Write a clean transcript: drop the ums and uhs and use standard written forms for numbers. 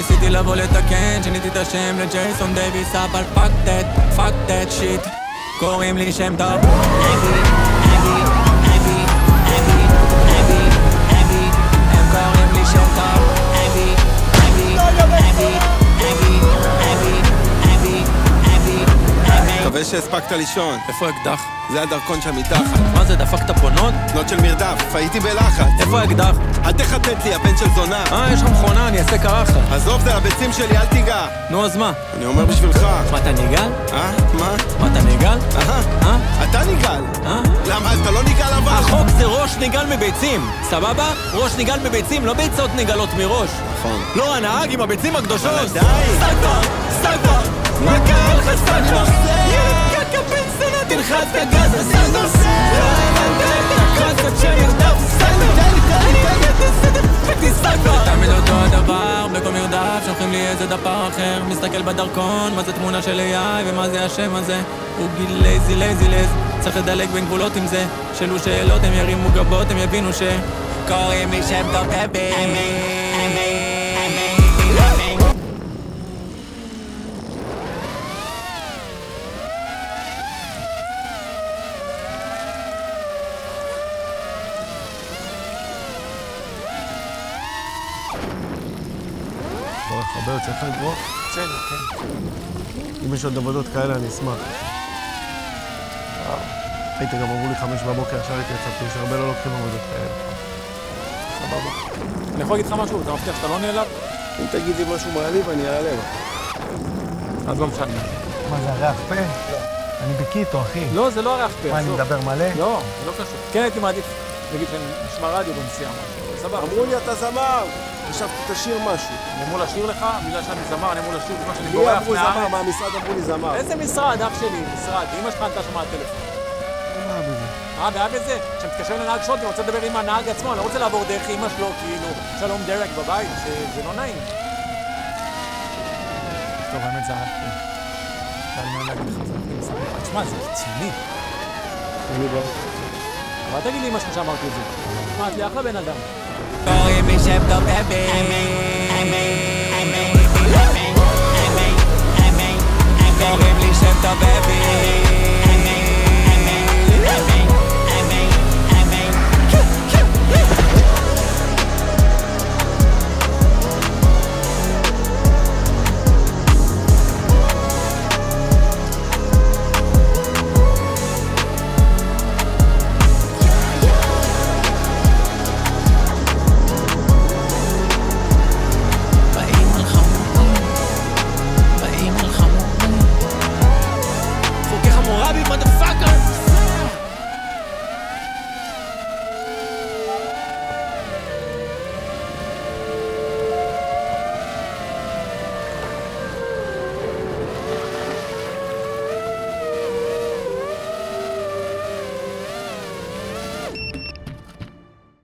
ניסיתי לבוא לתקן, שיניתי את השם לג'ייסון דייביס, אבל fuck that shit. קוראים לי שם טוב הם קוראים לי שם טוב מקווה שהספקת לישון. איפה האקדח? זה הדרכון שם מתחת. מה זה, דפקת פונות? תנות של מרדף, הייתי בלחץ. איפה האקדח? אל תחטט לי, הבן של זונה. יש לך מכונה, אני אעשה קרחה. עזוב, זה לביצים שלי, אל תיגע. נו, אז מה? אני אומר בשבילך. מה, אתה ניגל? מה? מה, אתה ניגל? אתה ניגל. למה, אתה לא ניגל אבל? החוק זה ראש ניגל מביצים, סבבה? ראש ניגל מביצים, לא ביצות ניגלות מראש. נכון. לא, הנהג עם הביצים הגדושות. די. סגבר, מה קרה לך סגבר? ילד קקה בן סנה, תלחץ את הגז, סגבר. תמיד אותו הדבר, בכל מרדף שולחים לי איזה דפר אחר. מסתכל בדרכון, מה זה תמונה של AI ומה זה השם הזה. הוא גיל לייזי, צריך לדלג בין גבולות עם זה. שאלו שאלות, הם ירימו גבות, הם יבינו ש... קוראים לי שם טוב בבי. הרבה יוצא לך לגרוע? כן. אם יש עוד עבודות כאלה, אני אשמח. הייתי גם אמרו לי 5 בבוקר, עכשיו הייתי יצאתי, שהרבה לא לוקחים עבודות כאלה. סבבה. אני יכול להגיד לך משהו, אתה מבטיח שאתה לא נעלב? אם תגיד לי משהו מעליב, אני אעלב. אז לא משנה. מה זה, הריח פה? לא. אני בקיטו, אחי. לא, זה לא הריח פה. מה, אני מדבר מלא? לא, זה לא קשור. כן, הייתי מעדיף, נגיד שאני נשמע רדיו בנסיעה משהו. סבבה. אמרו לי, אתה זמר! חשבתי, תשאיר משהו. אני אמור לשיר לך, בגלל שאני זמר, אני אמור לשיר בגלל שאני לי בורח אמרו זמר, מהארץ. מהמשרד אמרו לי זמר. איזה משרד, אח שלי? משרד. אמא שלך ענתה שם מהטלפון. בעיה בזה? כשמתקשר לנהג שוט, אני רוצה לדבר עם הנהג עצמו, אני לא רוצה לעבור דרך אמא שלו, כאילו, שלום דרק בבית, זה לא נעים. טוב, האמת זה הלך פה. אתה לא להגיד לך, זה הלך לי. תשמע, זה רציני. אבל תגיד לי אמא שלך שאמרתי את זה. תשמע, את לי אחלה בן אדם. קוראים לי שם טוב אבי. קוראים לי שם טוב אבי. Motherfucker!